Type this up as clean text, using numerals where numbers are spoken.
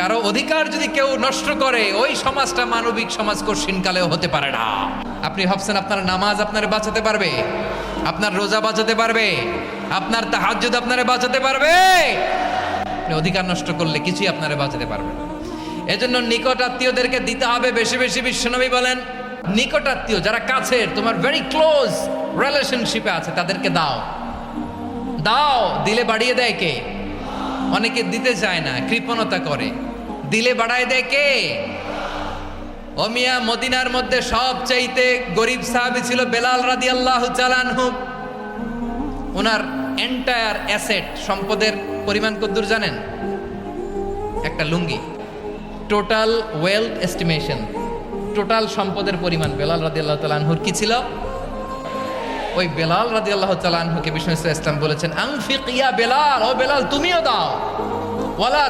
কারো অধিকার যদি কেউ নষ্ট করে, ওই সমাজটা মানবিক সমাজ কঠিনকালেও হতে পারে না। আপনি ভাবছেন আপনার নামাজ আপনারে বাঁচাতে পারবে, আপনার রোজা বাঁচাতে পারবে, আপনার তাহাজ্জুদ আপনারে বাঁচাতে পারবে? আপনি অধিকার নষ্ট করলে কিছুই আপনারে বাঁচাতে পারবে না। এজন্য নিকট আত্মীয়দেরকে দিতে হবে বেশি বেশি। বিশ্বনবী বলেন, নিকট আত্মীয় যারা কাছের, তোমার ভেরি ক্লোজ রিলেশনশিপে আছে, তাদেরকে দাও। দাও, দিলে বাড়িয়ে দেয় কে? অনেকে দিতে চায় না, কৃপণতা করে। দিলে বাড়ায় দেয় কে? ও মিয়া, মদিনার মধ্যে সবচাইতে গরিব সাহাবী ছিল বেলাল রাদিয়াল্লাহু তাআলা আনহু। ওনার এন্টায়ার অ্যাসেট, সম্পদের পরিমাণ কতদূর জানেন? একটা লুঙ্গি। টোটাল ওয়েলথ এস্টিমেশন, টোটাল সম্পদের পরিমাণ বেলাল রাদিয়াল্লাহু তাআলা আনহুর কি ছিল? ওই বেলাল রাদিয়াল্লাহু তাআলা আনহুকে বিষ্ণু ইসলাম বলেছেন, আনফিক ইয়া বেলাল, ও বেলাল তুমিও দাও। ওয়ালা